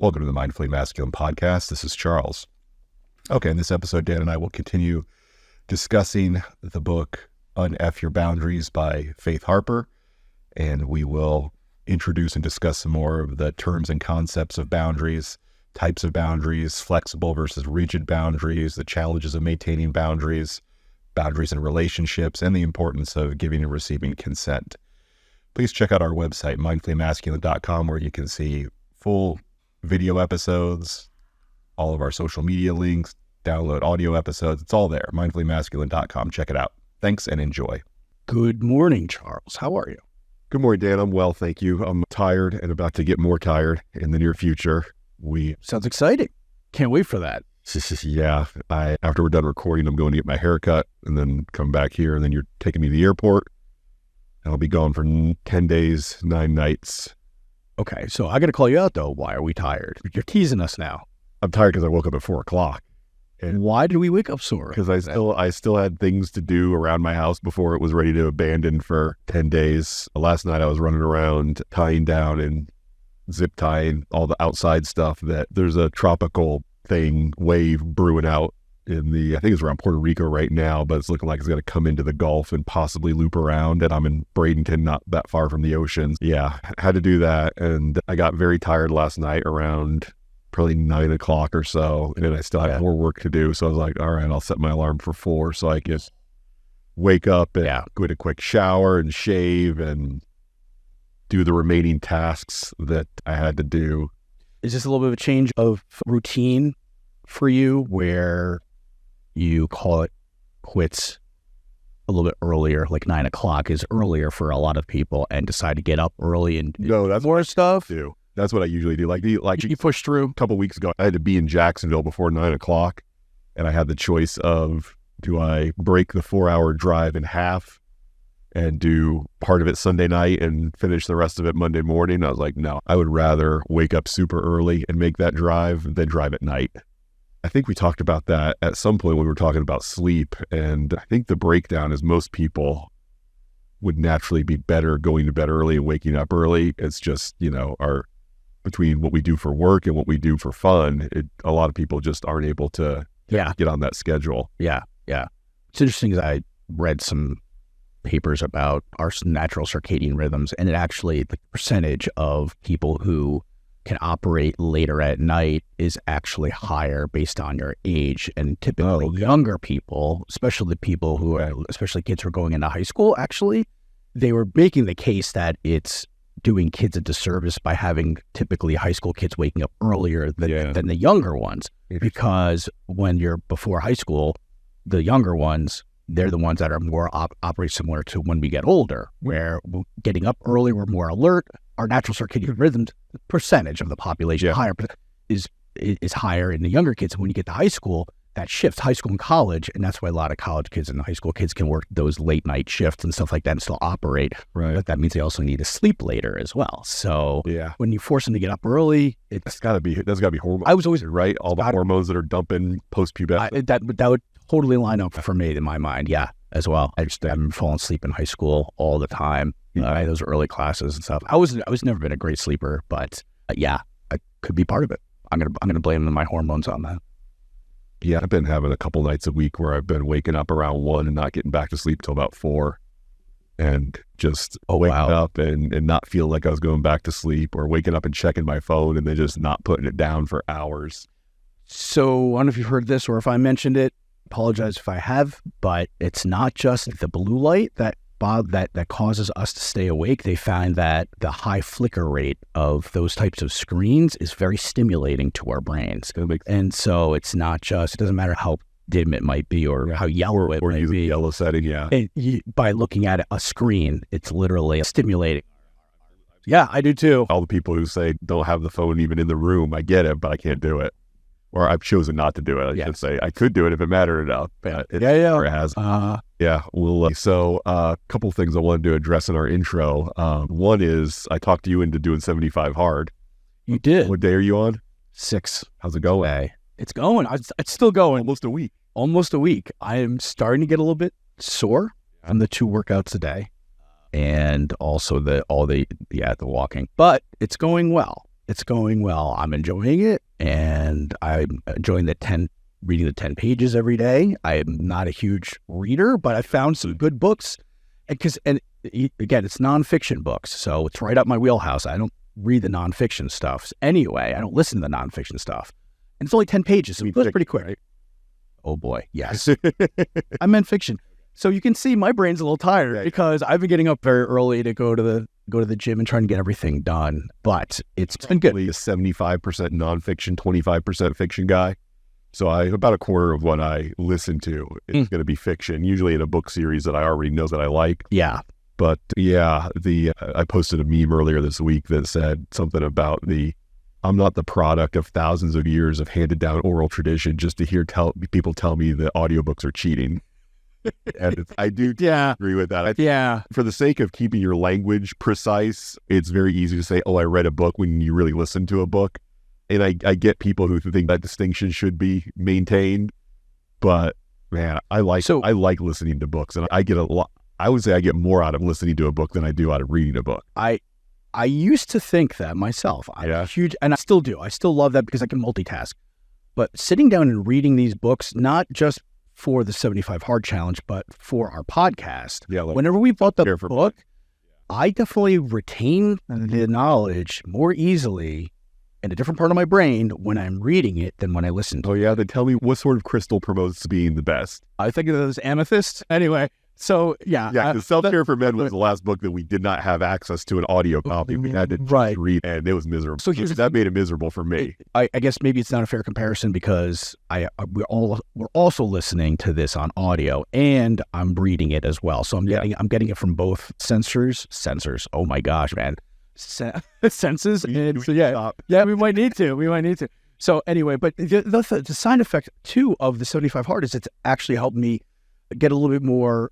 Welcome to the Mindfully Masculine podcast. This is Charles. Okay, in this episode, Dan and I will continue discussing the book Unfck Your Boundaries by Faith Harper, and we will introduce and discuss some more of the terms and concepts of boundaries, types of boundaries, flexible versus rigid boundaries, the challenges of maintaining boundaries, boundaries in relationships, and the importance of giving and receiving consent. Please check out our website, mindfullymasculine.com, where you can see full video episodes, all of our social media links, download audio episodes. It's all there, mindfullymasculine.com. Check it out. Thanks and enjoy. Good morning, Charles. How are you? Good morning, Dan. I'm well, thank you. I'm tired and about to get more tired in the near future. Sounds exciting. Can't wait for that. Yeah. After we're done recording, I'm going to get my hair cut and then come back here, and then you're taking me to the airport. I'll be gone for 10 days, 9 nights. Okay, so I got to call you out, though. Why are we tired? You're teasing us now. I'm tired because I woke up at 4 o'clock. And why did we wake up sore? Because I still had things to do around my house before it was ready to abandon for 10 days. Last night I was running around tying down and zip tying all the outside stuff. That there's a tropical wave brewing out I think it's around Puerto Rico right now, but it's looking like it's going to come into the Gulf and possibly loop around. And I'm in Bradenton, not that far from the ocean. Yeah, had to do that. And I got very tired last night around probably 9 o'clock or so. And I still had more work to do. So I was like, all right, I'll set my alarm for 4 so I can wake up and get a quick shower and shave and do the remaining tasks that I had to do. Is this a little bit of a change of routine for you where you call it quits a little bit earlier, like 9 o'clock is earlier for a lot of people, and decide to get up early and do more stuff? That's what I usually do. Like you push through. A couple weeks ago, I had to be in Jacksonville before 9 o'clock, and I had the choice of, do I break the 4-hour drive in half and do part of it Sunday night and finish the rest of it Monday morning? I was like, no, I would rather wake up super early and make that drive than drive at night. I think we talked about that at some point when we were talking about sleep. And I think the breakdown is most people would naturally be better going to bed early and waking up early. It's just, between what we do for work and what we do for fun, a lot of people just aren't able to get on that schedule. Yeah. It's interesting because I read some papers about our natural circadian rhythms, and it actually, the percentage of people who can operate later at night is actually higher based on your age. And typically younger people, especially people who are, especially kids who are going into high school, actually, they were making the case that it's doing kids a disservice by having typically high school kids waking up earlier than the younger ones. Because when you're before high school, the younger ones, they're the ones that are more operate similar to when we get older, where getting up early, we're more alert. Our natural circadian rhythms, the percentage of the population higher is higher in the younger kids. And when you get to high school, that shifts, high school and college, and that's why a lot of college kids and high school kids can work those late night shifts and stuff like that and still operate. Right. But that means they also need to sleep later as well. So when you force them to get up early, that's got to be hormones. I was always right. All the hormones that are dumping post-pubescent. That would totally line up for me in my mind. Yeah, as well. I'm falling asleep in high school all the time. Those early classes and stuff. I was never been a great sleeper, but I could be part of it. I'm gonna blame my hormones on that. Yeah, I've been having a couple nights a week where I've been waking up around 1 and not getting back to sleep till about 4, and just waking up and not feel like I was going back to sleep, or waking up and checking my phone and then just not putting it down for hours. So I don't know if you've heard this or if I mentioned it. Apologize if I have, but it's not just the blue light that causes us to stay awake. They find that the high flicker rate of those types of screens is very stimulating to our brains. And so it doesn't matter how dim it might be or how yellow it might be. The yellow setting, by looking at a screen, it's literally stimulating. Yeah, I do too. All the people who say don't have the phone even in the room, I get it, but I can't do it. Or I've chosen not to do it. I should say I could do it if it mattered enough. But it has. So a couple of things I wanted to address in our intro. One is I talked you into doing 75 hard. You did. What day are you on? 6. How's it going? It's going. It's still going. Almost a week. I am starting to get a little bit sore on the 2 workouts a day, and also the walking. But it's going well. It's going well. I'm enjoying it, and I'm enjoying reading the 10 pages every day. I am not a huge reader, but I found some good books. And again, it's nonfiction books, so it's right up my wheelhouse. I don't read the nonfiction stuff anyway. I don't listen to the nonfiction stuff. And it's only 10 pages, so it goes pretty quick. Right? Oh boy, yes. I meant fiction. So you can see my brain's a little tired because I've been getting up very early to go to the gym and trying to get everything done. But it's been good. A 75% nonfiction, 25% fiction guy. So about a quarter of what I listen to is going to be fiction, usually in a book series that I already know that I like. Yeah. But yeah, I posted a meme earlier this week that said something about I'm not the product of thousands of years of handed down oral tradition just to hear people tell me that audiobooks are cheating. And I do agree with that. For the sake of keeping your language precise, it's very easy to say, oh, I read a book when you really listen to a book. And I get people who think that distinction should be maintained. But man, I like listening to books, and I get a lot. I would say I get more out of listening to a book than I do out of reading a book. I used to think that myself. I'm huge, and I still do. I still love that because I can multitask. But sitting down and reading these books, not just for the 75 Hard Challenge, but for our podcast. Yeah, whenever we bought the book, I definitely retain the knowledge more easily in a different part of my brain when I'm reading it than when I listen to it. Oh yeah, then tell me what sort of crystal promotes being the best. I think it was amethyst. Anyway, so yeah. Yeah, Self-Care for Men was the last book that we did not have access to an audio copy. We had to read, and it was miserable. So that made it miserable for me. I guess maybe it's not a fair comparison because we're also listening to this on audio, and I'm reading it as well. So I'm getting it from both sensors. Oh my gosh, man. Senses. And so we might need to. So anyway, but the side effect too of the 75 Hard is it's actually helped me get a little bit more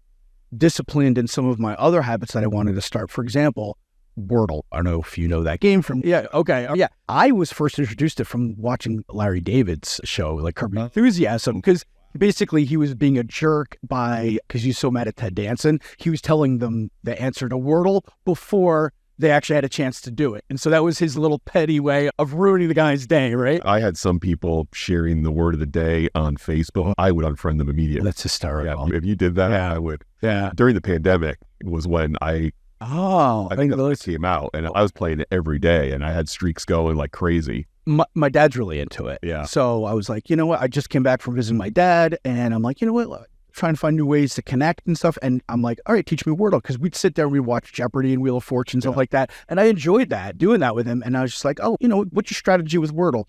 disciplined in some of my other habits that I wanted to start. For example, Wordle. I don't know if you know that game from. Yeah. Okay. Yeah. I was first introduced to it from watching Larry David's show, like Curb Your Enthusiasm, because basically he was being a jerk because he's so mad at Ted Danson. He was telling them the answer to Wordle before they actually had a chance to do it. And so that was his little petty way of ruining the guy's day, right? I had some people sharing the word of the day on Facebook. I would unfriend them immediately. That's hysterical. Yeah, if you did that, I would. Yeah. During the pandemic was when I think those came out, and I was playing it every day, and I had streaks going like crazy. My dad's really into it. Yeah. So I was like, you know what? I just came back from visiting my dad, and I'm like, you know what? Trying to find new ways to connect and stuff. And I'm like, all right, teach me Wordle. Because we'd sit there and we'd watch Jeopardy and Wheel of Fortune, stuff like that. And I enjoyed doing that with him. And I was just like, oh, what's your strategy with Wordle?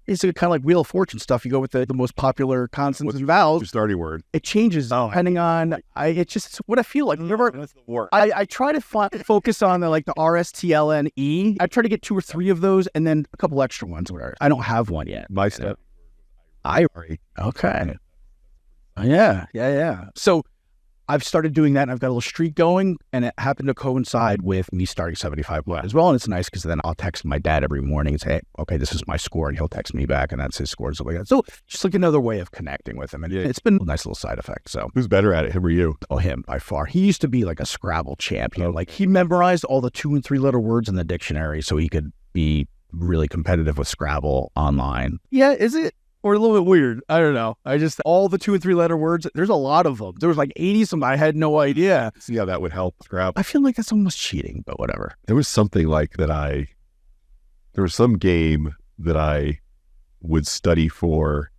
It's kind of like Wheel of Fortune stuff. You go with the most popular consonants and vowels. Your starting word. It changes depending on, it's just what I feel like. Whenever I try to focus on the RSTLNE. I try to get 2 or 3 of those and then a couple extra ones. I don't have one yet. My step. Okay. Yeah. So I've started doing that, and I've got a little streak going, and it happened to coincide with me starting 75 as well. And it's nice because then I'll text my dad every morning and say, hey, okay, this is my score, and he'll text me back, and that's his score and stuff like that. So just like another way of connecting with him, and it's been a nice little side effect. So who's better at it, him or you? Oh, him by far. He used to be like a Scrabble champion. Like he memorized all the 2- and 3-letter words in the dictionary so he could be really competitive with Scrabble online. Yeah, is it? Or a little bit weird. I don't know. All the 2- and 3-letter words, there's a lot of them. There was like 80 some. I had no idea. See how that would help Scrabble. I feel like that's almost cheating, but whatever. There was something like that there was some game that I would study for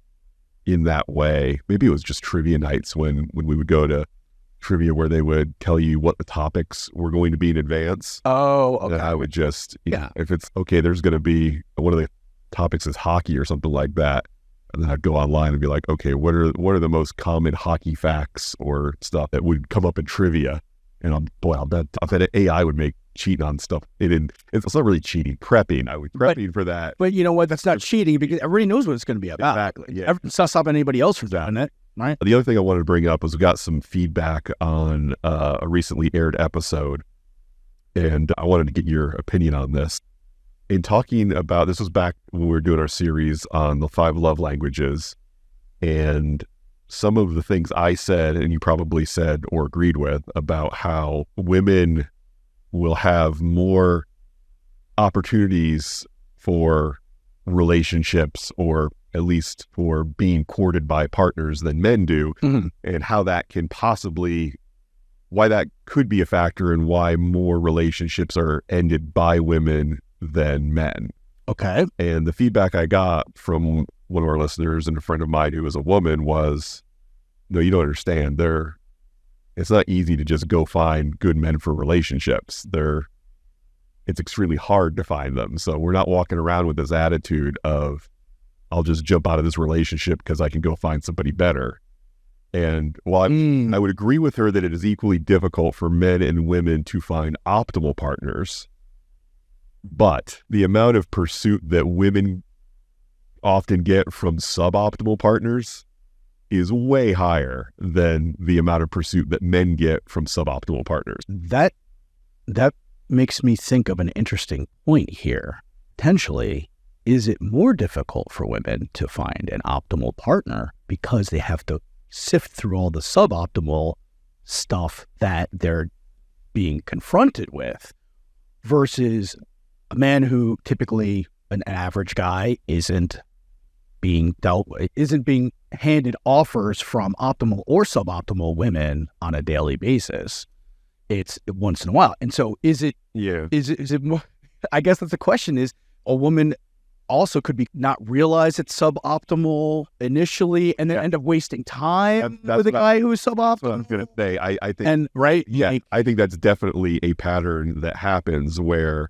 in that way. Maybe it was just trivia nights when we would go to trivia where they would tell you what the topics were going to be in advance. Oh, okay. And I would just, if it's okay, there's going to be one of the topics is hockey or something like that. And then I'd go online and be like, okay, what are the most common hockey facts or stuff that would come up in trivia? And I'll bet AI would make cheating on stuff. It's not really cheating, prepping. I would prepping for that. But you know what? That's not cheating because everybody knows what it's going to be about. Exactly. Yeah. It's not stopping anybody else from doing it. Right. The other thing I wanted to bring up was we got some feedback on a recently aired episode, and I wanted to get your opinion on this. In talking about, this was back when we were doing our series on the 5 love languages, and some of the things I said, and you probably said or agreed with, about how women will have more opportunities for relationships, or at least for being courted by partners, than men do, and how that can possibly, why that could be a factor in why more relationships are ended by women than men. Okay. And the feedback I got from one of our listeners and a friend of mine who was a woman was, no, you don't understand. It's not easy to just go find good men for relationships. It's extremely hard to find them. So we're not walking around with this attitude of, I'll just jump out of this relationship because I can go find somebody better. And while I would agree with her that it is equally difficult for men and women to find optimal partners, but the amount of pursuit that women often get from suboptimal partners is way higher than the amount of pursuit that men get from suboptimal partners. That makes me think of an interesting point here. Potentially, is it more difficult for women to find an optimal partner because they have to sift through all the suboptimal stuff that they're being confronted with, versus a man who typically, an average guy, isn't being handed offers from optimal or suboptimal women on a daily basis? It's once in a while. And so is it more, I guess that's the question, is a woman also could be not realize it's suboptimal initially and then end up wasting time with a guy who is suboptimal. What I was going to say. I think, and right? Yeah, I think that's definitely a pattern that happens where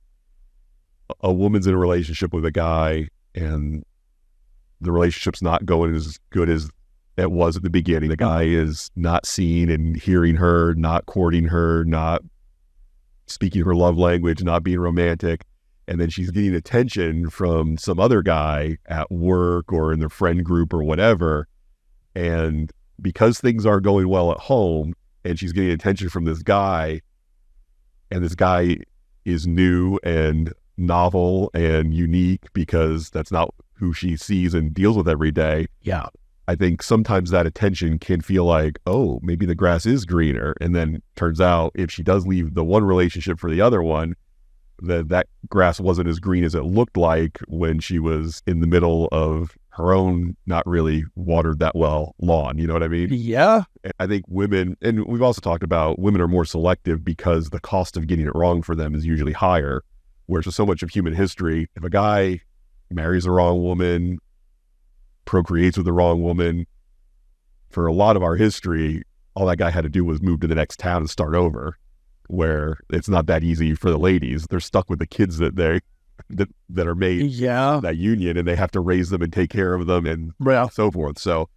a woman's in a relationship with a guy and the relationship's not going as good as it was at the beginning. The guy is not seeing and hearing her, not courting her, not speaking her love language, not being romantic. And then she's getting attention from some other guy at work or in their friend group or whatever. And because things aren't going well at home and she's getting attention from this guy, and this guy is new and novel and unique because that's not who she sees and deals with every day. Yeah. I think sometimes that attention can feel like, oh, maybe the grass is greener. And then turns out if she does leave the one relationship for the other one, that grass wasn't as green as it looked like when she was in the middle of her own not really watered that well lawn. You know what I mean? Yeah. I think women, and we've also talked about women are more selective because the cost of getting it wrong for them is usually higher. Whereas for so much of human history, if a guy marries the wrong woman, procreates with the wrong woman, for a lot of our history, all that guy had to do was move to the next town and start over, where it's not that easy for the ladies. They're stuck with the kids that are made that union, and they have to raise them and take care of them and so forth. So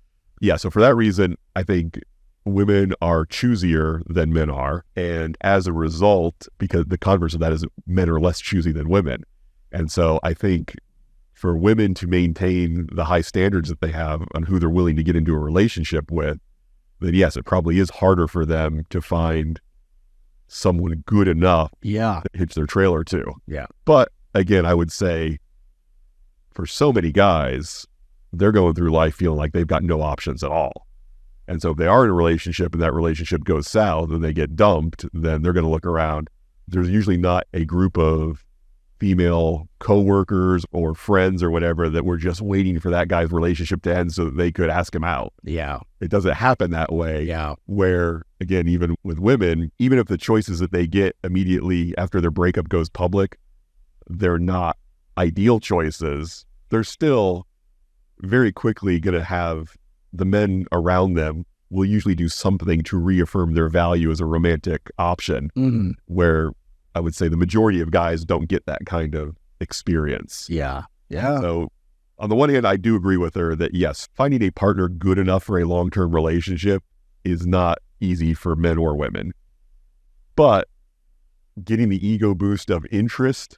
for that reason, I think women are choosier than men are. And as a result, because the converse of that is men are less choosy than women. And so I think for women to maintain the high standards that they have on who they're willing to get into a relationship with, then yes, it probably is harder for them to find someone good enough to hitch their trailer to. Yeah. But again, I would say for so many guys, they're going through life feeling like they've got no options at all. And so if they are in a relationship and that relationship goes south and they get dumped, then they're going to look around. There's usually not a group of female coworkers or friends or whatever that were just waiting for that guy's relationship to end so that they could ask him out. Yeah. It doesn't happen that way. Yeah. Where, again, even with women, even if the choices that they get immediately after their breakup goes public, they're not ideal choices, they're still very quickly going to have the men around them will usually do something to reaffirm their value as a romantic option, where I would say the majority of guys don't get that kind of experience. Yeah. Yeah. So on the one hand, I do agree with her that yes, finding a partner good enough for a long-term relationship is not easy for men or women. But getting the ego boost of interest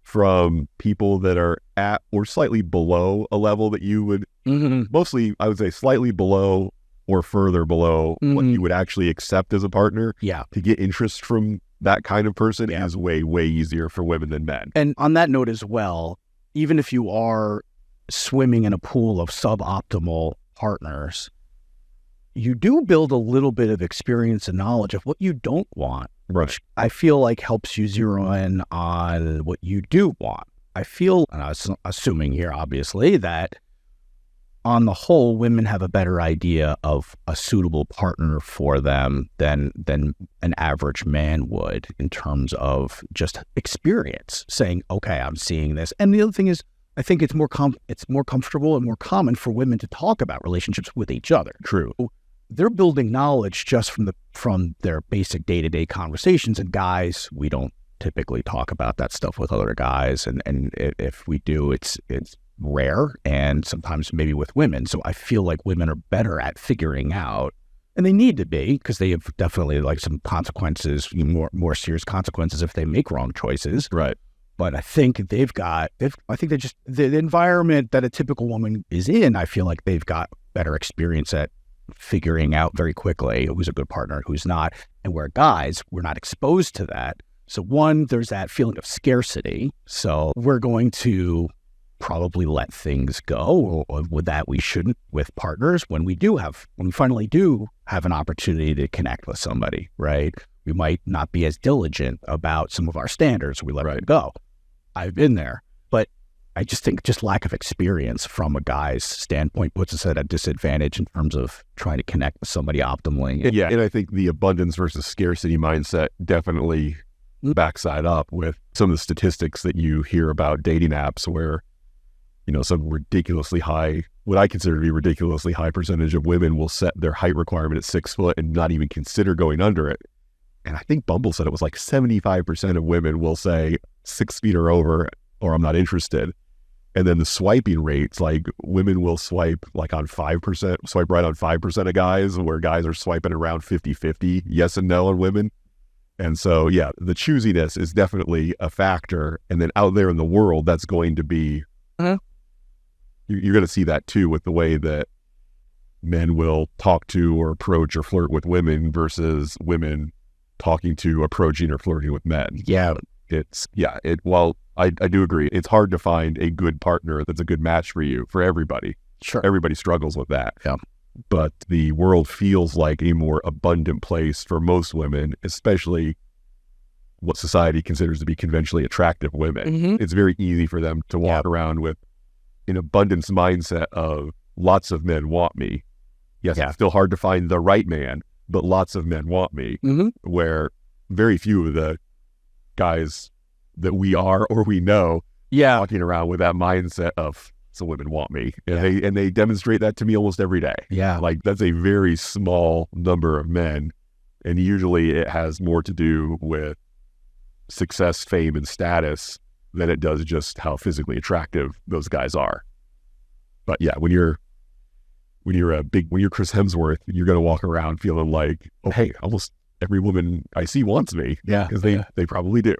from people that are at or slightly below a level that you would, mostly I would say slightly below or further below what you would actually accept as a partner, to get interest from that kind of person is way, way easier for women than men. And on that note as well, even if you are swimming in a pool of suboptimal partners, you do build a little bit of experience and knowledge of what you don't want, right? Which I feel like helps you zero in on what you do want. I feel, and I was assuming here, obviously, that on the whole, women have a better idea of a suitable partner for them than an average man would in terms of just experience, saying, okay, I'm seeing this. And the other thing is, I think it's more comfortable and more common for women to talk about relationships with each other. True. They're building knowledge just from their basic day-to-day conversations. And guys, we don't typically talk about that stuff with other guys. And if we do, it's rare, and sometimes maybe with women. So I feel like women are better at figuring out, and they need to be, because they have definitely like some consequences, more serious consequences if they make wrong choices. Right. But I think the environment that a typical woman is in, I feel like they've got better experience at figuring out very quickly who's a good partner, who's not. And where guys, we're not exposed to that. So one, there's that feeling of scarcity. So we're going to probably let things go, or with that we shouldn't, with partners when we finally do have an opportunity to connect with somebody, right? We might not be as diligent about some of our standards. We let it go. I've been there, but I just think just lack of experience from a guy's standpoint puts us at a disadvantage in terms of trying to connect with somebody optimally. Yeah, and I think the abundance versus scarcity mindset definitely backs that up with some of the statistics that you hear about dating apps where, some ridiculously high, what I consider to be ridiculously high percentage of women will set their height requirement at 6 foot and not even consider going under it. And I think Bumble said it was like 75% of women will say 6 feet or over, or I'm not interested. And then the swiping rates, like women will swipe like on 5%, swipe right on 5% of guys, where guys are swiping around 50-50, yes and no on women. And so, yeah, the choosiness is definitely a factor. And then out there in the world, that's going to be, you're going to see that too with the way that men will talk to or approach or flirt with women versus women talking to, approaching, or flirting with men. Yeah. While I do agree, it's hard to find a good partner that's a good match for you, for everybody. Sure. Everybody struggles with that. Yeah. But the world feels like a more abundant place for most women, especially what society considers to be conventionally attractive women. Mm-hmm. It's very easy for them to walk around with an abundance mindset of lots of men want me. Yes, it's still hard to find the right man, but lots of men want me, where very few of the guys that we are or we know walking around with that mindset of, so women want me. And they demonstrate that to me almost every day. Yeah. Like that's a very small number of men. And usually it has more to do with success, fame, and status than it does just how physically attractive those guys are. But yeah, when you're Chris Hemsworth, you're going to walk around feeling like, oh, hey, almost every woman I see wants me. Yeah. Because they probably do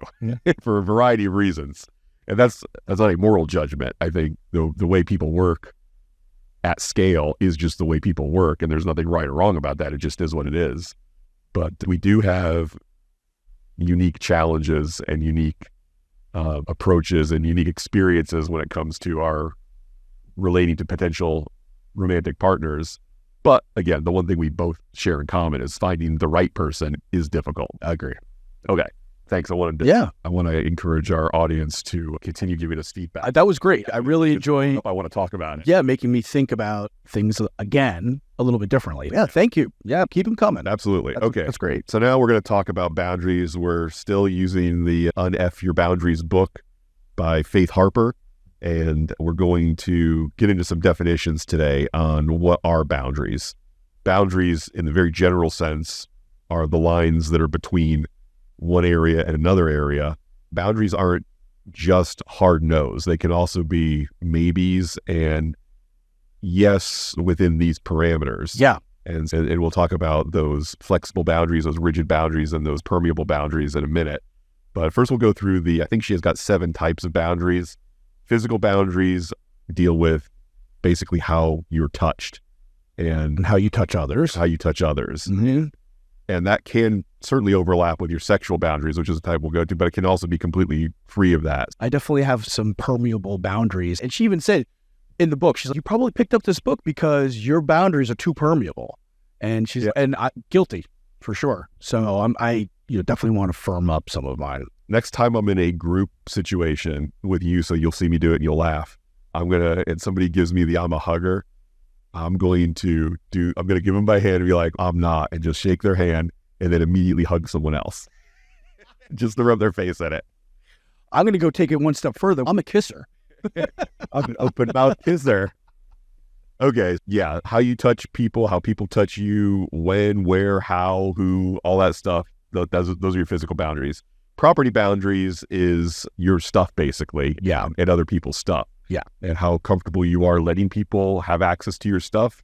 for a variety of reasons. And that's not a moral judgment. I think the way people work at scale is just the way people work. And there's nothing right or wrong about that. It just is what it is. But we do have unique challenges and unique approaches and unique experiences when it comes to our relating to potential romantic partners. But again, the one thing we both share in common is finding the right person is difficult. I agree. Okay. Thanks. I want to encourage our audience to continue giving us feedback. That was great. I really enjoy. I want to talk about it. Yeah, making me think about things again a little bit differently. Yeah, thank you. Yeah, keep them coming. Absolutely. Okay, that's great. So now we're going to talk about boundaries. We're still using the Unfck Your Boundaries book by Faith Harper, and we're going to get into some definitions today on what are boundaries. Boundaries, in the very general sense, are the lines that are between one area and another area. Boundaries aren't just hard no's. They can also be maybes and yes within these parameters. Yeah. And we'll talk about those flexible boundaries, those rigid boundaries, and those permeable boundaries in a minute. But first we'll go through I think she has got 7 types of boundaries. Physical boundaries deal with basically how you're touched and how you touch others. Mm-hmm. And that can certainly overlap with your sexual boundaries, which is a type we'll go to, but it can also be completely free of that. I definitely have some permeable boundaries. And she even said in the book, she's like, you probably picked up this book because your boundaries are too permeable. And she's, and I guilty for sure. So I definitely want to firm up some of mine. Next time I'm in a group situation with you, so you'll see me do it and you'll laugh. And somebody gives me the I'm a hugger, I'm going to give them my hand and be like, I'm not, and just shake their hand and then immediately hug someone else. Just to rub their face in it. I'm going to go take it one step further. I'm a kisser. I'm an open mouth kisser. Okay, yeah. How you touch people, how people touch you, when, where, how, who, all that stuff. Those are your physical boundaries. Property boundaries is your stuff, basically. Yeah. And other people's stuff. Yeah. And how comfortable you are letting people have access to your stuff,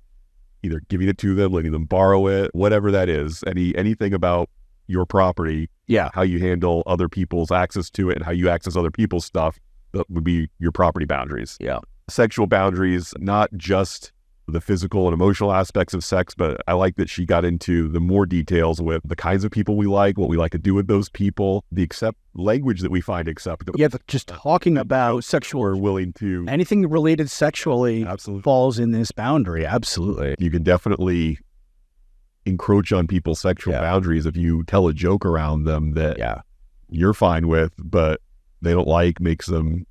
either giving it to them, letting them borrow it, whatever that is. Anything about your property, how you handle other people's access to it and how you access other people's stuff, that would be your property boundaries. Yeah. Sexual boundaries, not just the physical and emotional aspects of sex, but I like that she got into the more details with the kinds of people we like, what we like to do with those people, the language that we find acceptable. Yeah, just talking about sexual, we're willing to, anything related sexually absolutely falls in this boundary. Absolutely. You can definitely encroach on people's sexual boundaries if you tell a joke around them that you're fine with, but they don't like, makes them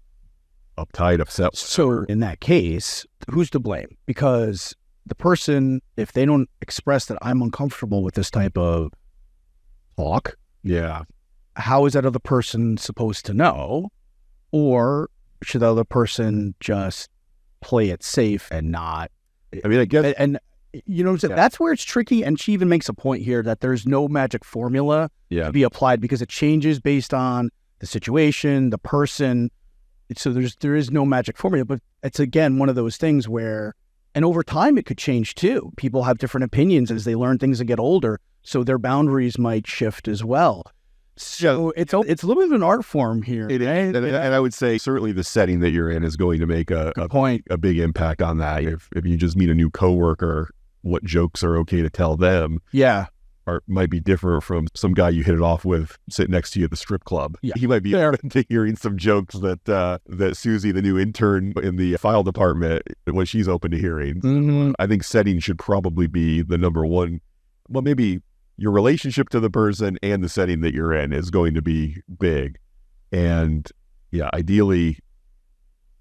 uptight, upset. So in that case, who's to blame? Because the person, if they don't express that I'm uncomfortable with this type of talk, how is that other person supposed to know? Or should the other person just play it safe and not? I mean, I guess, and you know what I'm saying? That's where it's tricky. And she even makes a point here that there's no magic formula to be applied because it changes based on the situation, the person. So there is no magic formula, but it's again one of those things where, and over time it could change too. People have different opinions as they learn things and get older, so their boundaries might shift as well. So it's a little bit of an art form here. It is, and I would say certainly the setting that you're in is going to make a big impact on that. If you just meet a new coworker, what jokes are okay to tell them? Might be different from some guy you hit it off with sitting next to you at the strip club. He might be open to hearing some jokes that Susie, the new intern in the file department, when she's open to hearing. Mm-hmm. I think setting should probably be the number one. Well, maybe your relationship to the person and the setting that you're in is going to be big. And ideally,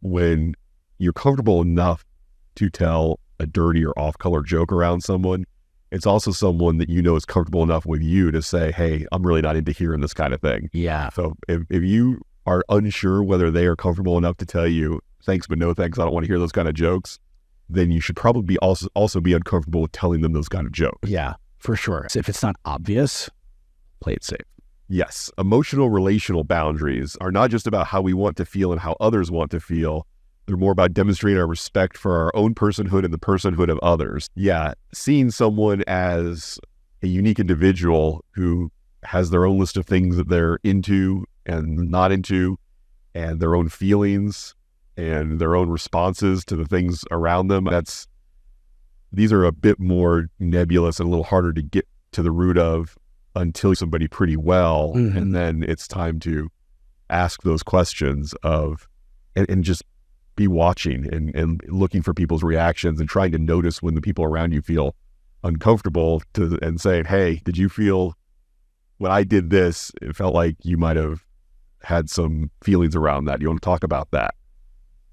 when you're comfortable enough to tell a dirty or off-color joke around someone, it's also someone that you know is comfortable enough with you to say, hey, I'm really not into hearing this kind of thing. Yeah. So if you are unsure whether they are comfortable enough to tell you, thanks, but no thanks, I don't want to hear those kind of jokes, then you should probably also be uncomfortable with telling them those kind of jokes. Yeah, for sure. So if it's not obvious, play it safe. Yes. Emotional relational boundaries are not just about how we want to feel and how others want to feel. They're more about demonstrating our respect for our own personhood and the personhood of others. Yeah, seeing someone as a unique individual who has their own list of things that they're into and not into, and their own feelings and their own responses to the things around them. These are a bit more nebulous and a little harder to get to the root of until somebody pretty well. Mm-hmm. And then it's time to ask those questions and just be watching and looking for people's reactions and trying to notice when the people around you feel uncomfortable and saying, hey, did you feel when I did this, it felt like you might have had some feelings around that. You want to talk about that?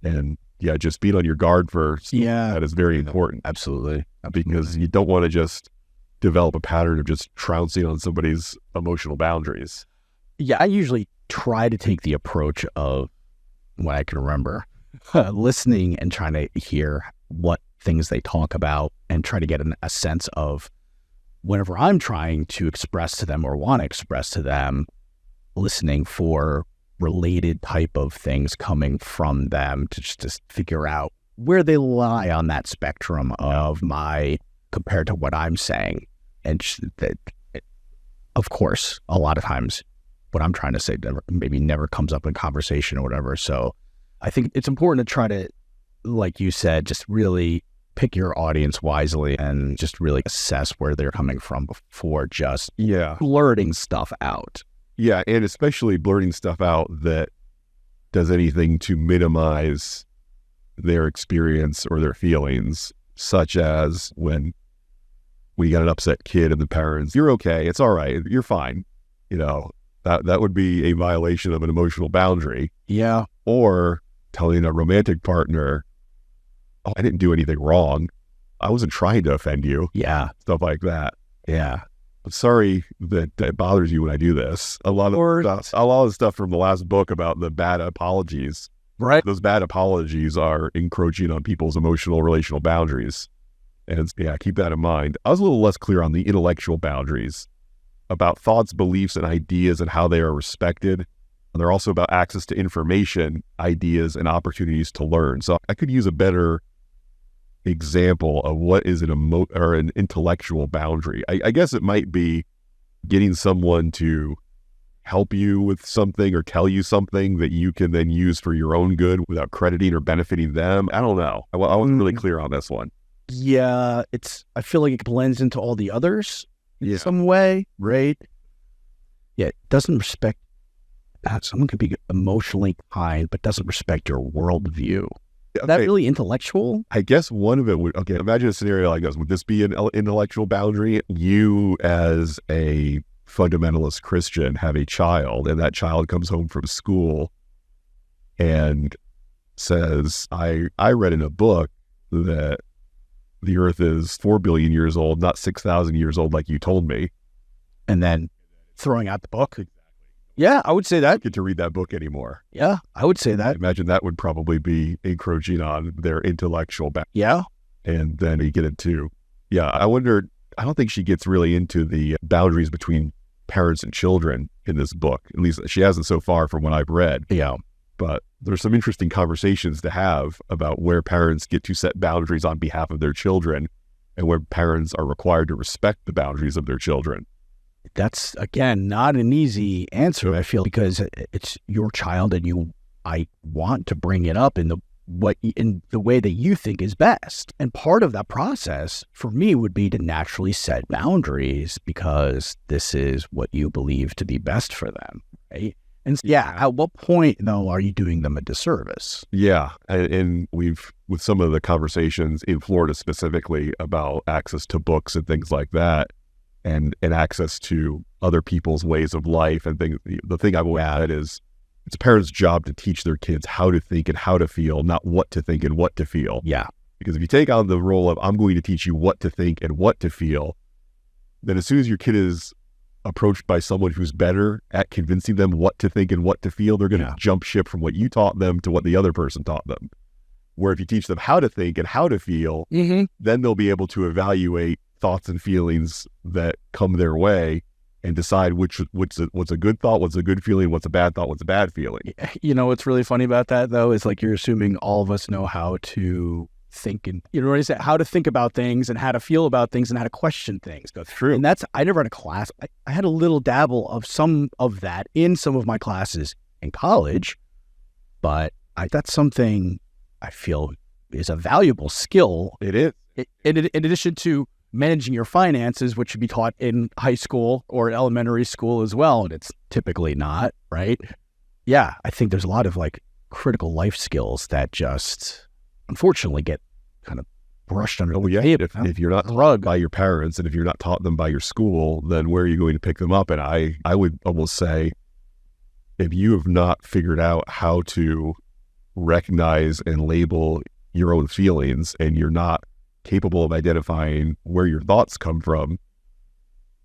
And just being on your guard first. That is very important. Absolutely. Because you don't want to just develop a pattern of just trouncing on somebody's emotional boundaries. Yeah, I usually try to take the approach of, when I can remember, listening and trying to hear what things they talk about and try to get a sense of whenever I'm trying to express to them or want to express to them, listening for related type of things coming from them to just figure out where they lie on that spectrum of my compared to what I'm saying. And of course, a lot of times what I'm trying to say never comes up in conversation or whatever. So I think it's important to try to, like you said, just really pick your audience wisely and just really assess where they're coming from before just blurting stuff out. Yeah, and especially blurting stuff out that does anything to minimize their experience or their feelings, such as when we got an upset kid and the parents, you're okay, it's all right, you're fine. that would be a violation of an emotional boundary. Yeah. Or telling a romantic partner, oh, I didn't do anything wrong. I wasn't trying to offend you. Yeah. Stuff like that. Yeah. I'm sorry that it bothers you when I do this. A lot of stuff from the last book about the bad apologies. Right. Those bad apologies are encroaching on people's emotional, relational boundaries. And keep that in mind. I was a little less clear on the intellectual boundaries about thoughts, beliefs, and ideas and how they are respected. And they're also about access to information, ideas, and opportunities to learn. So I could use a better example of what is an intellectual boundary. I guess it might be getting someone to help you with something or tell you something that you can then use for your own good without crediting or benefiting them. I don't know. I wasn't really clear on this one. Yeah, I feel like it blends into all the others in some way, right? Yeah, it doesn't respect someone could be emotionally kind, but doesn't respect your worldview. Is that really intellectual? I guess one of it would, imagine a scenario like this. Would this be an intellectual boundary? You as a fundamentalist Christian have a child, and that child comes home from school and says, I read in a book that the earth is 4 billion years old, not 6,000 years old like you told me. And then throwing out the book. Yeah, I would say that. Get to read that book anymore. Yeah, I would say that. Imagine that would probably be encroaching on their intellectual boundaries. Yeah. And then you get into, I wonder, I don't think she gets really into the boundaries between parents and children in this book. At least she hasn't so far from what I've read. Yeah. But there's some interesting conversations to have about where parents get to set boundaries on behalf of their children and where parents are required to respect the boundaries of their children. That's, again, not an easy answer, I feel, because it's your child and I want to bring it up in the way that you think is best. And part of that process for me would be to naturally set boundaries because this is what you believe to be best for them, right? And at what point, though, are you doing them a disservice? Yeah. And we've, with some of the conversations in Florida specifically about access to books and things like that, and access to other people's ways of life and things. The thing I've always had is it's a parent's job to teach their kids how to think and how to feel, not what to think and what to feel. Yeah. Because if you take on the role of I'm going to teach you what to think and what to feel, then as soon as your kid is approached by someone who's better at convincing them what to think and what to feel, they're going to jump ship from what you taught them to what the other person taught them. Where if you teach them how to think and how to feel, then they'll be able to evaluate thoughts and feelings that come their way and decide what's a good thought, what's a good feeling, what's a bad thought, what's a bad feeling. You know, what's really funny about that, though, is like you're assuming all of us know how to think and, how to think about things and how to feel about things and how to question things. That's true. And I never had a class. I had a little dabble of some of that in some of my classes in college, but that's something I feel is a valuable skill. It is. In addition to managing your finances, which should be taught in high school or elementary school as well, and it's typically not, right? Yeah, I think there's a lot of like critical life skills that just unfortunately get kind of brushed under the table. If you're not taught by your parents and if you're not taught them by your school, then where are you going to pick them up? And I would almost say if you have not figured out how to recognize and label your own feelings and you're not capable of identifying where your thoughts come from,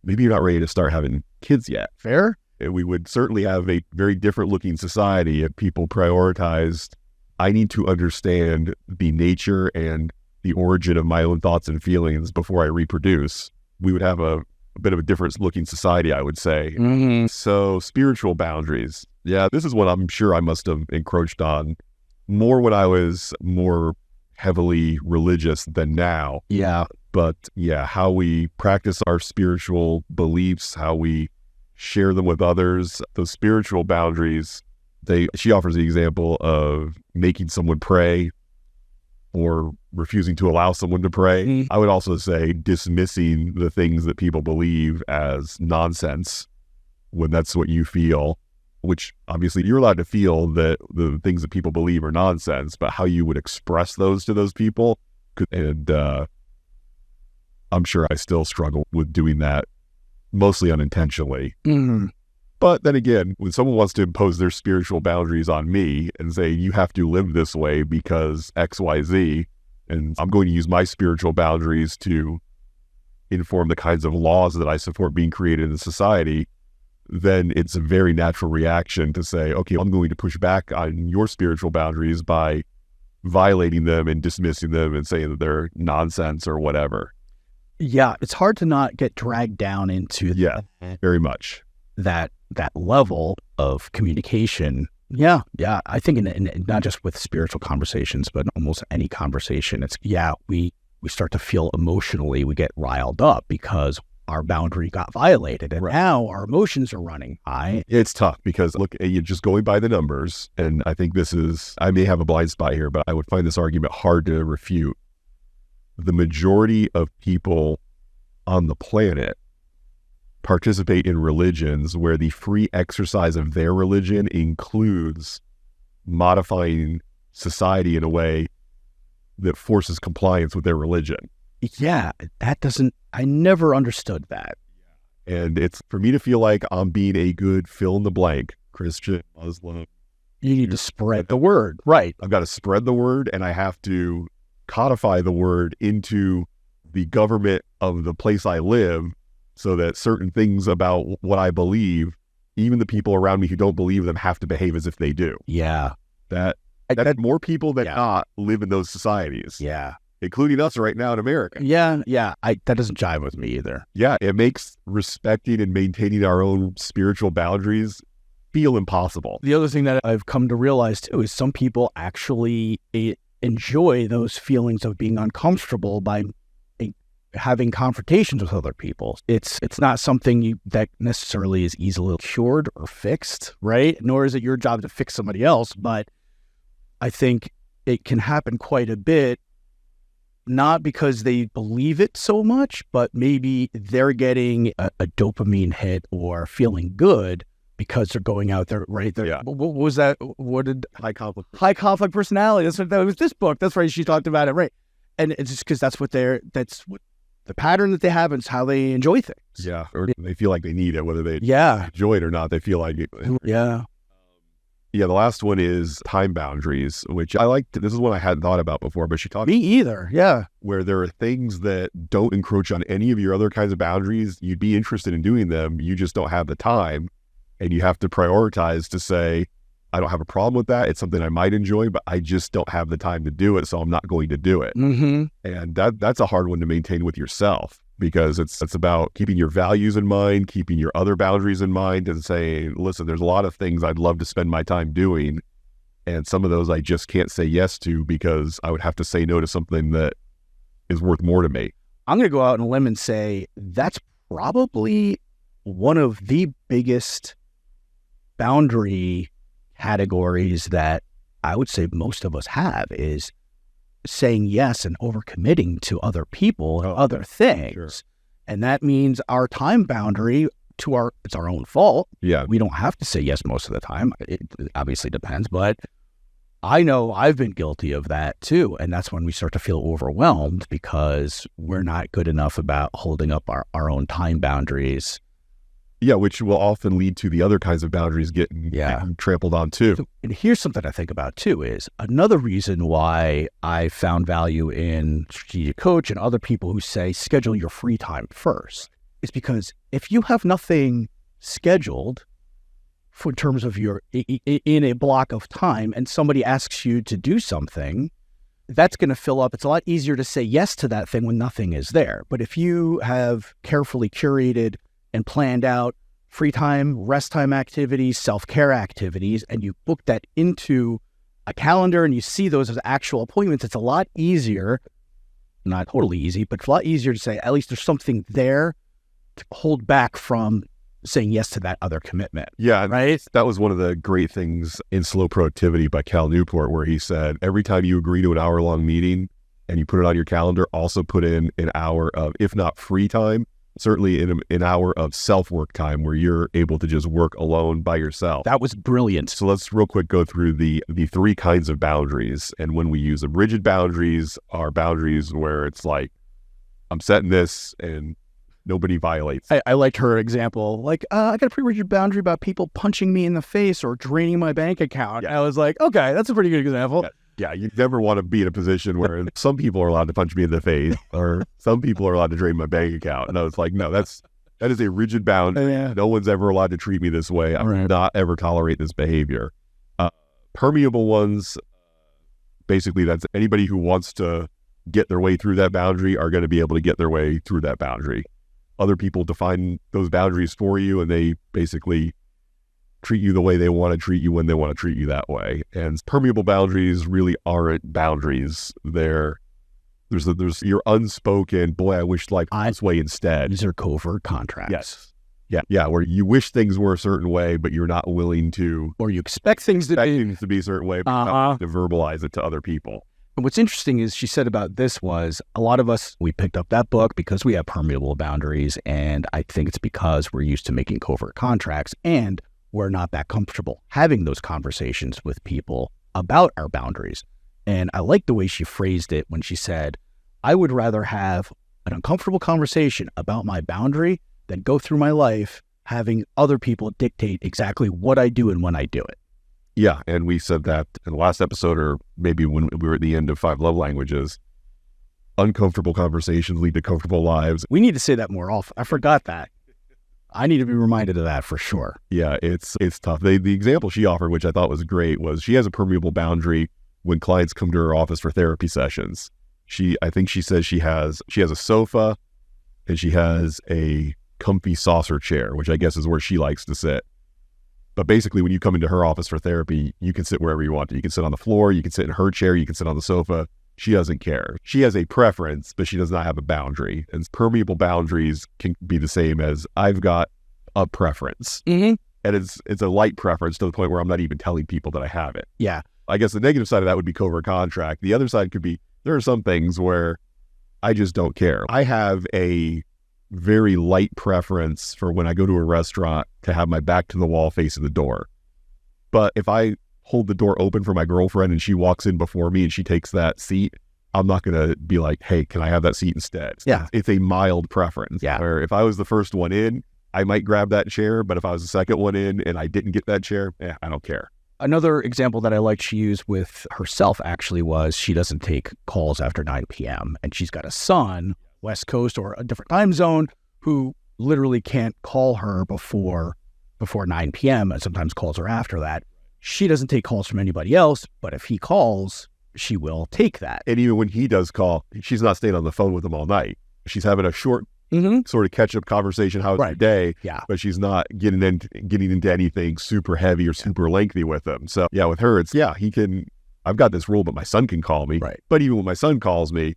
maybe you're not ready to start having kids yet. Fair? And we would certainly have a very different looking society if people prioritized, I need to understand the nature and the origin of my own thoughts and feelings before I reproduce. We would have a bit of a different looking society, I would say. Mm-hmm. So spiritual boundaries. Yeah, this is what I'm sure I must have encroached on more when I was more heavily religious than now. Yeah. But how we practice our spiritual beliefs, how we share them with others, those spiritual boundaries, she offers the example of making someone pray or refusing to allow someone to pray. Mm-hmm. I would also say dismissing the things that people believe as nonsense when that's what you feel. Which obviously you're allowed to feel that the things that people believe are nonsense, but how you would express those to those people. And I'm sure I still struggle with doing that, mostly unintentionally. Mm-hmm. But then again, when someone wants to impose their spiritual boundaries on me and say, you have to live this way because X, Y, Z, and I'm going to use my spiritual boundaries to inform the kinds of laws that I support being created in society, then it's a very natural reaction to say, okay, I'm going to push back on your spiritual boundaries by violating them and dismissing them and saying that they're nonsense or whatever. Yeah, it's hard to not get dragged down into very much that level of communication. Yeah. I think in not just with spiritual conversations, but almost any conversation, it's we start to feel emotionally, we get riled up because our boundary got violated, and now our emotions are running high. It's tough because, look, you're just going by the numbers, and I think I may have a blind spot here, but I would find this argument hard to refute. The majority of people on the planet participate in religions where the free exercise of their religion includes modifying society in a way that forces compliance with their religion. Yeah, I never understood that. And it's for me to feel like I'm being a good fill in the blank, Christian, Muslim. You need to spread the word, right? I've got to spread the word, and I have to codify the word into the government of the place I live so that certain things about what I believe, even the people around me who don't believe them, have to behave as if they do. Yeah. That more people than not live in those societies. Yeah. Including us right now in America. Yeah. That doesn't jive with me either. Yeah, it makes respecting and maintaining our own spiritual boundaries feel impossible. The other thing that I've come to realize too is some people actually enjoy those feelings of being uncomfortable by having confrontations with other people. It's not something that necessarily is easily cured or fixed, right? Nor is it your job to fix somebody else, but I think it can happen quite a bit. Not because they believe it so much, but maybe they're getting a dopamine hit or feeling good because they're going out there, right? What was that? What did high conflict personality? That was this book. That's right. She talked about it, right? And it's just because that's what the pattern that they have, and it's how they enjoy things. Yeah, or they feel like they need it, whether they enjoy it or not. They feel like it. Yeah. Yeah, the last one is time boundaries, which I like. This is one I hadn't thought about before, but she talked. Me either, yeah. Where there are things that don't encroach on any of your other kinds of boundaries. You'd be interested in doing them. You just don't have the time, and you have to prioritize to say, I don't have a problem with that. It's something I might enjoy, but I just don't have the time to do it, so I'm not going to do it. Mm-hmm. And that's a hard one to maintain with yourself, because it's about keeping your values in mind, keeping your other boundaries in mind, and saying, listen, there's a lot of things I'd love to spend my time doing, and some of those I just can't say yes to because I would have to say no to something that is worth more to me. I'm going to go out on a limb and say that's probably one of the biggest boundary categories that I would say most of us have, is saying yes and overcommitting to other people and other things. Sure. And that means our time boundary it's our own fault. Yeah. We don't have to say yes most of the time. It obviously depends, but I know I've been guilty of that too. And that's when we start to feel overwhelmed because we're not good enough about holding up our own time boundaries. Yeah, which will often lead to the other kinds of boundaries getting trampled on too. And here's something I think about too, is another reason why I found value in Strategic Coach and other people who say schedule your free time first, is because if you have nothing scheduled in terms of in a block of time, and somebody asks you to do something, that's going to fill up. It's a lot easier to say yes to that thing when nothing is there. But if you have carefully curated and planned out free time, rest time activities, self-care activities, and you book that into a calendar and you see those as actual appointments, it's a lot easier, not totally easy, but it's a lot easier to say, at least there's something there to hold back from saying yes to that other commitment. Yeah, right? That was one of the great things in Slow Productivity by Cal Newport, where he said, every time you agree to an hour-long meeting and you put it on your calendar, also put in an hour of, if not free time, certainly an hour of self-work time where you're able to just work alone by yourself. That was brilliant. So let's real quick go through the three kinds of boundaries. And when we use them, rigid boundaries are boundaries where it's like, I'm setting this and Nobody violates. I liked her example. Like, I got a pretty rigid boundary about people punching me in the face or draining my bank account. Yeah. I was like, okay, that's a pretty good example. Yeah, you never want to be in a position where some people are allowed to punch me in the face or some people are allowed to drain my bank account. And I was like, no, that is a rigid boundary. Yeah. No one's ever allowed to treat me this way. I will not ever tolerate this behavior. Permeable ones, basically that's anybody who wants to get their way through that boundary are going to be able to get their way through that boundary. Other people define those boundaries for you, and they basically treat you the way they want to treat you when they want to treat you that way. And permeable boundaries really aren't boundaries. There's your unspoken, boy, I wish life was this way instead. These are covert contracts. Yes. Yeah, where you wish things were a certain way, but you're not willing to, or you expect things to be a certain way, but you're not willing to verbalize it to other people. And what's interesting is she said about this was a lot of us, we picked up that book because we have permeable boundaries. And I think it's because we're used to making covert contracts and we're not that comfortable having those conversations with people about our boundaries. And I like the way she phrased it when she said, I would rather have an uncomfortable conversation about my boundary than go through my life having other people dictate exactly what I do and when I do it. Yeah, and we said that in the last episode, or maybe when we were at the end of 5 Love Languages, uncomfortable conversations lead to comfortable lives. We need to say that more often. I forgot that. I need to be reminded of that for sure. Yeah, it's tough. The example she offered, which I thought was great, was she has a permeable boundary when clients come to her office for therapy sessions. I think she says she has a sofa and she has a comfy saucer chair, which I guess is where she likes to sit. But basically, when you come into her office for therapy, you can sit wherever you want to. You can sit on the floor, you can sit in her chair, you can sit on the sofa. She doesn't care. She has a preference, but she does not have a boundary. And permeable boundaries can be the same as I've got a preference. Mm-hmm. And it's a light preference to the point where I'm not even telling people that I have it. Yeah. I guess the negative side of that would be covert contract. The other side could be, there are some things where I just don't care. I have a very light preference for when I go to a restaurant to have my back to the wall facing the door. But if I hold the door open for my girlfriend and she walks in before me and she takes that seat, I'm not going to be like, hey, can I have that seat instead? Yeah. It's a mild preference. Yeah. Where if I was the first one in, I might grab that chair. But if I was the second one in and I didn't get that chair, I don't care. Another example that I liked she used with herself actually was she doesn't take calls after 9 p.m. And she's got a son, West Coast or a different time zone, who literally can't call her before 9 p.m. and sometimes calls her after that. She doesn't take calls from anybody else, but if he calls, she will take that. And even when he does call, she's not staying on the phone with him all night. She's having a short sort of catch-up conversation, how's your day? Yeah. But she's not getting into anything super heavy or super lengthy with him. So yeah, with her, it's, I've got this rule, but my son can call me. Right. But even when my son calls me,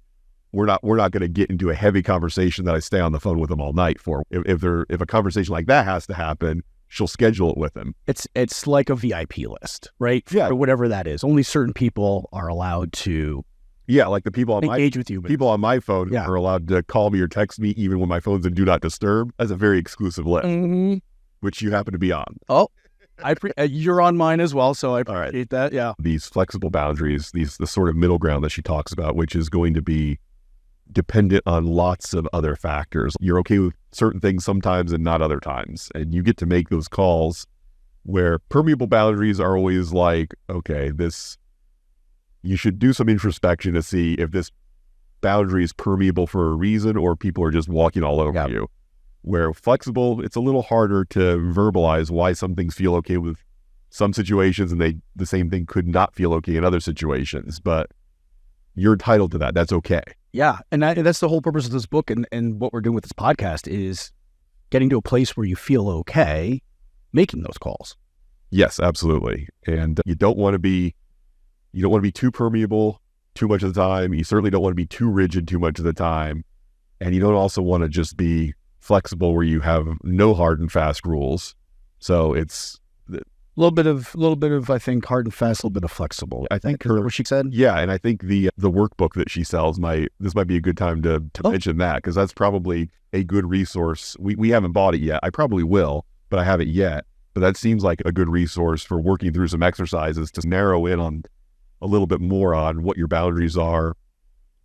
we're not going to get into a heavy conversation that I stay on the phone with him all night for. If a conversation like that has to happen, she'll schedule it with him. It's like a VIP list, right? Yeah. Or whatever that is. Only certain people are allowed to like the people on engage with you. People on my phone are allowed to call me or text me even when my phone's in Do Not Disturb. That's a very exclusive list, which you happen to be on. Oh, you're on mine as well, so I appreciate that. Yeah. These flexible boundaries, the sort of middle ground that she talks about, which is going to be dependent on lots of other factors. You're okay with certain things sometimes and not other times. And you get to make those calls where permeable boundaries are always like, okay, you should do some introspection to see if this boundary is permeable for a reason or people are just walking all over you. Where flexible, it's a little harder to verbalize why some things feel okay with some situations and the same thing could not feel okay in other situations. But you're entitled to that. That's okay. Yeah. And that's the whole purpose of this book and what we're doing with this podcast is getting to a place where you feel okay making those calls. Yes, absolutely. And you don't want to be too permeable too much of the time. You certainly don't want to be too rigid too much of the time. And you don't also want to just be flexible where you have no hard and fast rules. So it's a little bit of I think hard and fast, a little bit of flexible. I think what she said. Yeah, and I think the workbook that she sells might be a good time to mention that, because that's probably a good resource. We haven't bought it yet. I probably will, but I haven't yet. But that seems like a good resource for working through some exercises to narrow in on a little bit more on what your boundaries are,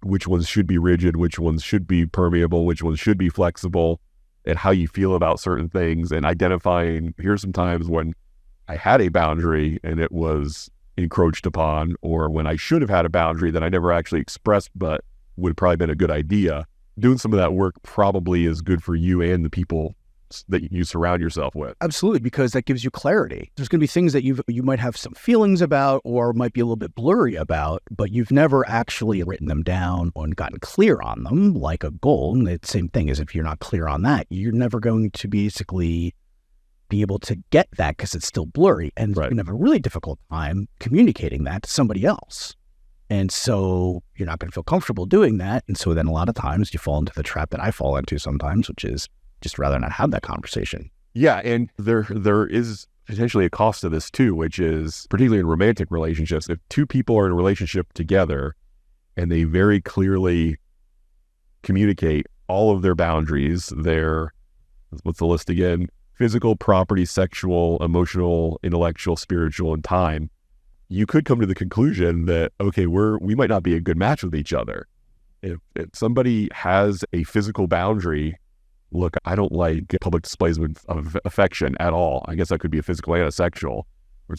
which ones should be rigid, which ones should be permeable, which ones should be flexible. and how you feel about certain things, and identifying, here's some times when I had a boundary and it was encroached upon, or when I should have had a boundary that I never actually expressed, but would have probably been a good idea. Doing some of that work probably is good for you and the people that you surround yourself with. Absolutely, because that gives you clarity. There's going to be things that you might have some feelings about or might be a little bit blurry about, but you've never actually written them down and gotten clear on them, like a goal. And the same thing is, if you're not clear on that, you're never going to basically be able to get that because it's still blurry. And you're going to have a really difficult time communicating that to somebody else. And so you're not going to feel comfortable doing that. And so then a lot of times you fall into the trap that I fall into sometimes, which is just rather not have that conversation. Yeah, and there is potentially a cost to this too, which is particularly in romantic relationships. If two people are in a relationship together and they very clearly communicate all of their boundaries, what's the list again? Physical, property, sexual, emotional, intellectual, spiritual, and time, you could come to the conclusion that, okay, we might not be a good match with each other. If somebody has a physical boundary, look, I don't like public displays of affection at all. I guess that could be a physical and a sexual.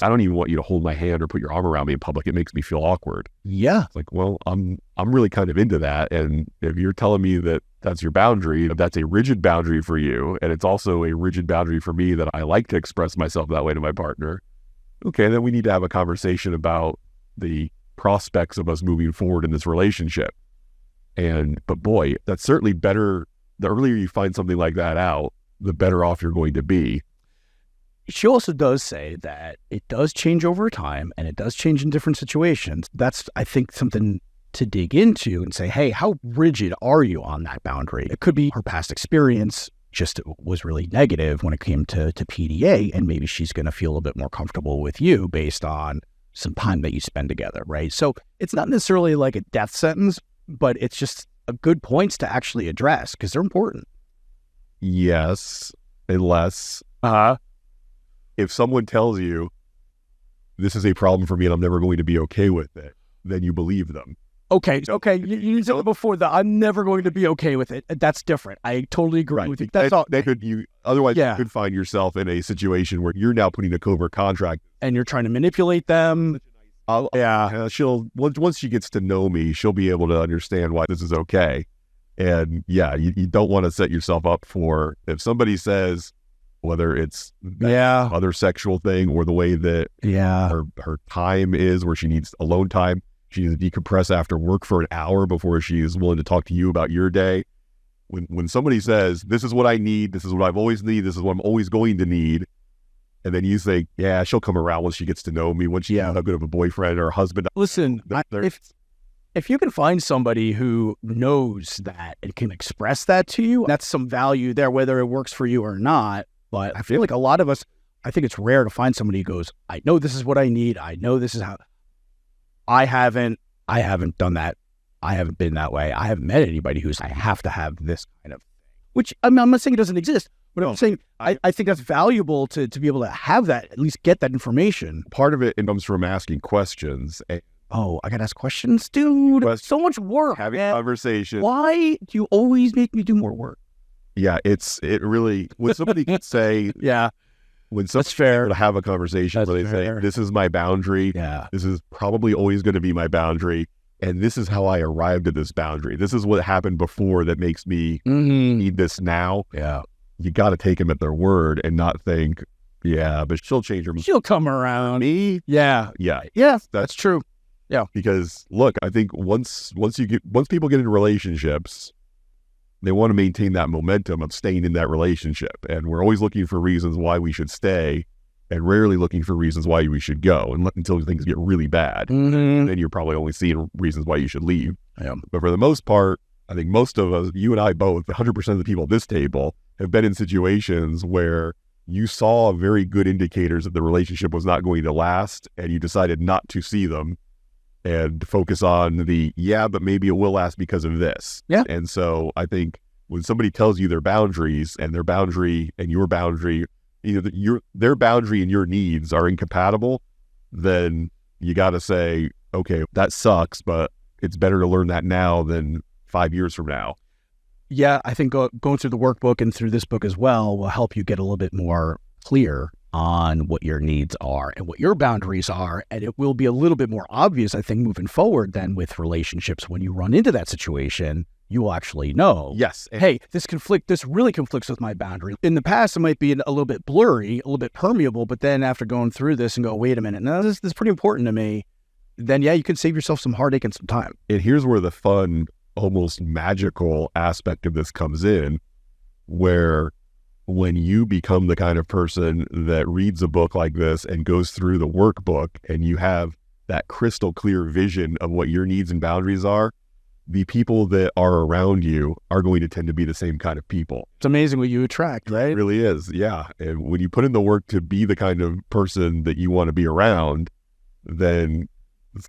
I don't even want you to hold my hand or put your arm around me in public. It makes me feel awkward. Yeah. It's like, well, I'm really kind of into that. And if you're telling me that that's your boundary, that's a rigid boundary for you, and it's also a rigid boundary for me that I like to express myself that way to my partner, okay, then we need to have a conversation about the prospects of us moving forward in this relationship. But boy, that's certainly better. The earlier you find something like that out, the better off you're going to be. She also does say that it does change over time and it does change in different situations. That's, I think, something to dig into and say, hey, how rigid are you on that boundary? It could be her past experience just was really negative when it came to PDA, and maybe she's going to feel a bit more comfortable with you based on some time that you spend together, right? So it's not necessarily like a death sentence, but it's just a good points to actually address because they're important. Yes, unless if someone tells you this is a problem for me and I'm never going to be okay with it, then you believe them. Okay. You said before that I'm never going to be okay with it. That's different. I totally agree with you. That's all. Otherwise, you could find yourself in a situation where you're now putting a covert contract and you're trying to manipulate them. She'll once she gets to know me, she'll be able to understand why this is okay. And you don't want to set yourself up for, if somebody says, whether it's other sexual thing or the way that her time is, where she needs alone time, she needs to decompress after work for an hour before she's willing to talk to you about your day. When somebody says, this is what I need, this is what I've always needed, this is what I'm always going to need, and then you say, yeah, she'll come around once she gets to know me, once she knows how good of a boyfriend or a husband. Listen, if you can find somebody who knows that and can express that to you, that's some value there, whether it works for you or not. But I feel like a lot of us, I think it's rare to find somebody who goes, I know this is what I need. I know this is how. I haven't done that. I haven't been that way. I haven't met anybody who's, I have to have this kind of, which I'm not saying it doesn't exist, but I'm saying I think that's valuable to be able to have that, at least get that information. Part of it comes from asking questions. Oh, I got to ask questions? Dude, so much work. Having conversation. Why do you always make me do more work? Yeah, it really, when somebody can say, when somebody's fair to have a conversation where they say, this is my boundary, this is probably always going to be my boundary, and this is how I arrived at this boundary. This is what happened before that makes me need this now. Yeah. You got to take them at their word and not think, but she'll change her mind. She'll come around. Me? Yeah. That's true. Yeah. Because look, I think once people get into relationships, they want to maintain that momentum of staying in that relationship. And we're always looking for reasons why we should stay and rarely looking for reasons why we should go until things get really bad. Then you're probably only seeing reasons why you should leave. Yeah. But for the most part, I think most of us, you and I both, 100% of the people at this table have been in situations where you saw very good indicators that the relationship was not going to last and you decided not to see them and focus on but maybe it will last because of this. Yeah. And so I think when somebody tells you their boundaries and their boundary and your boundary, their boundary and your needs are incompatible, then you got to say, okay, that sucks, but it's better to learn that now than 5 years from now. Yeah, I think going through the workbook and through this book as well will help you get a little bit more clear on what your needs are and what your boundaries are. And it will be a little bit more obvious, I think, moving forward than with relationships. When you run into that situation, you will actually know, Yes. hey, this really conflicts with my boundary. In the past, it might be a little bit blurry, a little bit permeable, but then after going through this and go, wait a minute, now this is pretty important to me, then yeah, you can save yourself some heartache and some time. And here's where the fun, almost magical aspect of this comes in, where when you become the kind of person that reads a book like this and goes through the workbook and you have that crystal clear vision of what your needs and boundaries are, the people that are around you are going to tend to be the same kind of people. It's amazing what you attract, right? It really is, yeah. And when you put in the work to be the kind of person that you want to be around, then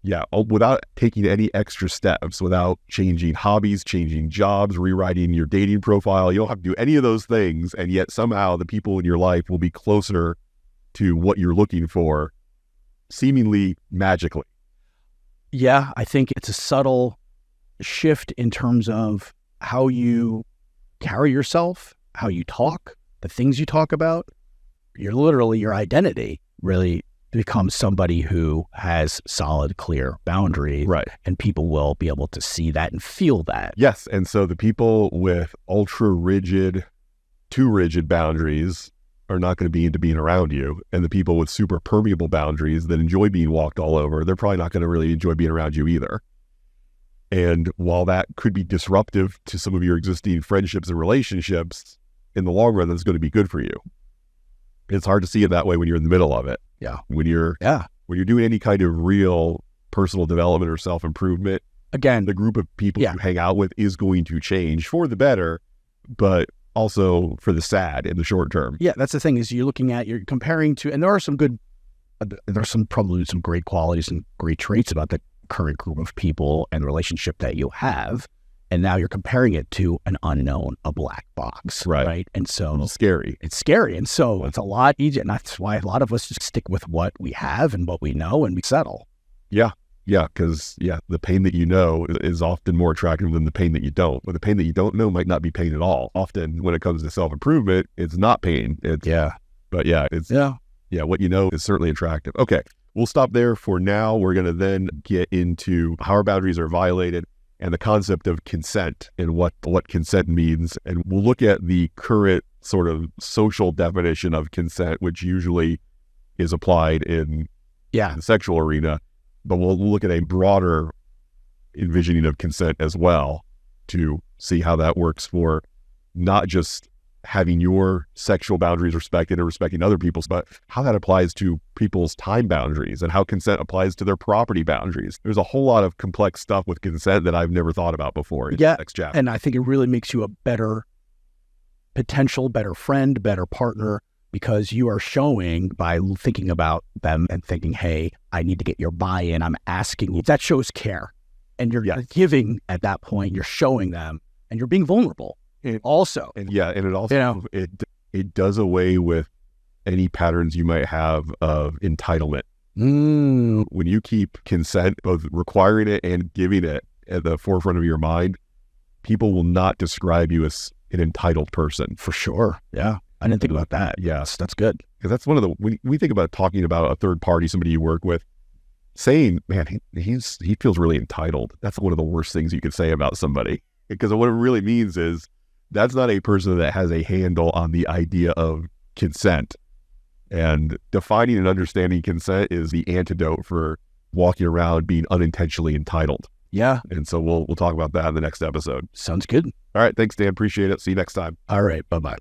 yeah, without taking any extra steps, without changing hobbies, changing jobs, rewriting your dating profile, you don't have to do any of those things. And yet somehow the people in your life will be closer to what you're looking for, seemingly magically. Yeah, I think it's a subtle shift in terms of how you carry yourself, how you talk, the things you talk about. Your identity really becomes somebody who has solid, clear boundaries. Right. And people will be able to see that and feel that. Yes. And so the people with ultra rigid, too rigid boundaries are not going to be into being around you. And the people with super permeable boundaries that enjoy being walked all over, they're probably not going to really enjoy being around you either. And while that could be disruptive to some of your existing friendships and relationships, in the long run, that's going to be good for you. It's hard to see it that way when you're in the middle of it. Yeah. When you're doing any kind of real personal development or self-improvement, again, the group of people you hang out with is going to change for the better, but also for the sad in the short term. Yeah, that's the thing, is you're comparing to, and there are probably some great qualities and great traits about the current group of people and relationship that you have. And now you're comparing it to an unknown, a black box, right? And so it's scary. And so it's a lot easier. And that's why a lot of us just stick with what we have and what we know, and we settle. Yeah. Yeah. Because the pain that you know is often more attractive than the pain that you don't. But the pain that you don't know might not be pain at all. Often when it comes to self-improvement, it's not pain. What you know is certainly attractive. Okay. We'll stop there for now. We're going to then get into how our boundaries are violated and the concept of consent and what consent means. And we'll look at the current sort of social definition of consent, which usually is applied in the sexual arena. But we'll look at a broader envisioning of consent as well to see how that works for not just having your sexual boundaries respected and respecting other people's, but how that applies to people's time boundaries and how consent applies to their property boundaries. There's a whole lot of complex stuff with consent that I've never thought about before. Next chapter. And I think it really makes you a better friend, better partner, because you are showing by thinking about them and thinking, hey, I need to get your buy-in. I'm asking you. That shows care. And you're giving at that point, you're showing them, and you're being vulnerable. It also does away with any patterns you might have of entitlement. When you keep consent, both requiring it and giving it at the forefront of your mind, people will not describe you as an entitled person. For sure. Yeah. I didn't think about that. Yes. That's good. Because that's one of when we think about talking about a third party, somebody you work with, saying, man, he feels really entitled. That's one of the worst things you could say about somebody. Because what it really means is, that's not a person that has a handle on the idea of consent. And defining and understanding consent is the antidote for walking around being unintentionally entitled. Yeah. And so we'll talk about that in the next episode. Sounds good. All right. Thanks, Dan. Appreciate it. See you next time. All right. Bye-bye.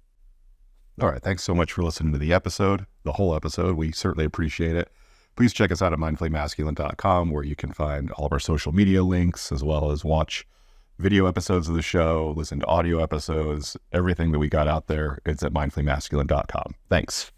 All right. Thanks so much for listening to the episode, the whole episode. We certainly appreciate it. Please check us out at mindfullymasculine.com, where you can find all of our social media links, as well as watch video episodes of the show, listen to audio episodes, everything that we got out there. It's at mindfullymasculine.com. Thanks.